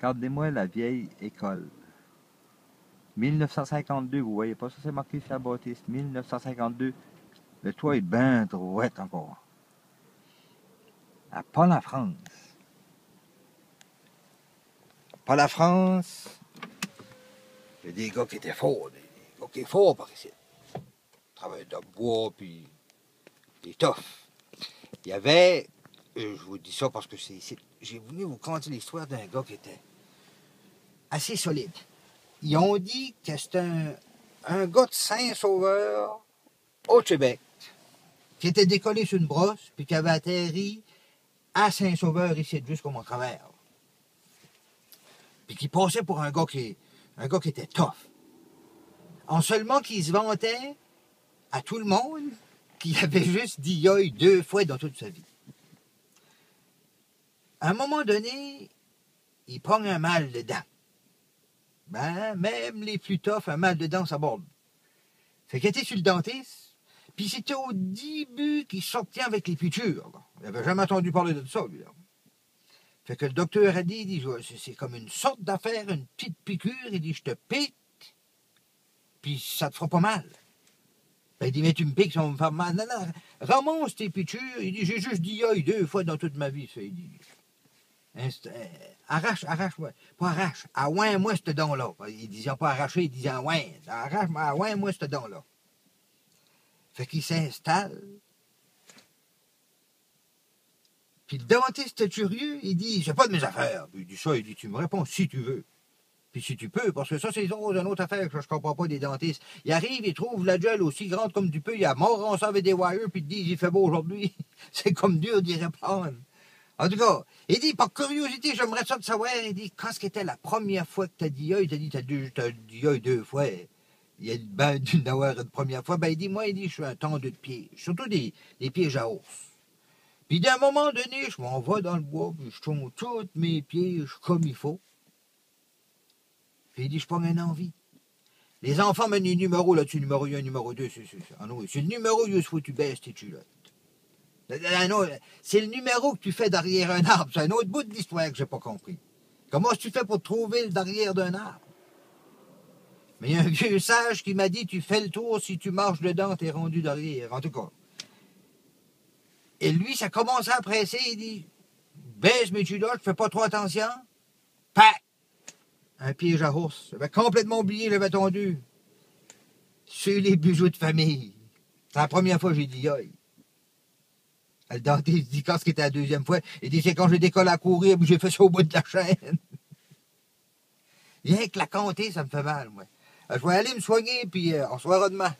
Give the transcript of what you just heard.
Regardez-moi la vieille école. 1952, vous voyez pas ça, c'est marqué sur la bâtisse. 1952, le toit est bien droit encore. Pas la France. Pas la France. Il y a des gars qui étaient forts, des gars qui étaient forts par ici. Travail de bois, puis des toughs. Il y avait, je vous dis ça parce que j'ai voulu vous conter l'histoire d'un gars qui était assez solide. Ils ont dit que c'était un gars de Saint-Sauveur, au Québec, qui était décollé sur une brosse, puis qui avait atterri à Saint-Sauveur, ici, jusqu'au Mont-Travers. Puis qui passait pour un gars qui était tough. En seulement qu'il se vantait à tout le monde qu'il avait juste dit yoï 2 fois dans toute sa vie. À un moment donné, il prend un mal de dents. Ben, même les plus toughs, un mal de dents, ça borde. Fait qu'il était sur le dentiste, puis c'était au début qu'il sortait avec les piqûres. Il n'avait jamais entendu parler de ça, lui. Là. Fait que le docteur a dit, c'est comme une sorte d'affaire, une petite piqûre. Il dit, je te pique, puis ça te fera pas mal. Ben, il dit, mais tu me piques, ça va me faire mal. Non, non, ramasse tes piqûres. Il dit, j'ai juste dit yoï 2 fois dans toute ma vie. Ça, il dit, arrache, ouais. Pas arrache, moi ce don-là. Il disait pas arracher, il disait arrache, moi ce don-là. Fait qu'il s'installe. Puis le dentiste curieux, il dit, c'est pas de mes affaires. Puis il dit ça, il dit, tu me réponds si tu veux. Puis si tu peux, parce que ça, c'est une autre affaire que je comprends pas des dentistes. Il arrive, il trouve la gueule aussi grande comme tu peux, il a mort ça avec des wires, puis il te dit, il fait beau aujourd'hui. C'est comme dur d'y répondre. En tout cas, il dit, par curiosité, j'aimerais ça de savoir, il dit, quand c'était la première fois que t'as dit yoï, t'as dit yoï 2 fois. Il y a ben d'une avoir une première fois. Ben, il dit, moi, je suis un tendeux de pieds. Surtout des pieds à os. Puis d'un moment donné, je m'en vais dans le bois, puis je tourne tous mes pieds comme il faut. Puis il dit, je prends une envie. Les enfants mettent des numéros là-dessus, numéro 1, numéro 2, c'est ça. Ah non, c'est le numéro, il faut que tu baisses tes culottes. C'est le numéro que tu fais derrière un arbre. C'est un autre bout de l'histoire que j'ai pas compris. Comment tu fais pour trouver le derrière d'un arbre? Mais il y a un vieux sage qui m'a dit, tu fais le tour, si tu marches dedans, t'es rendu derrière. En tout cas. Et lui, ça commence à presser, il dit, baisse mes culottes, je fais pas trop attention. Pac! Un piège à ours. J'avais complètement oublié, je l'avais tendu. Sur les bijoux de famille. C'est la première fois que j'ai dit aïe. Le dentiste dit quand c'était la deuxième fois, il dit c'est quand j'ai décollé à courir, puis j'ai fait ça au bout de la chaîne. Rien que la compter, ça me fait mal, moi. Je vais aller me soigner, puis on se verra demain.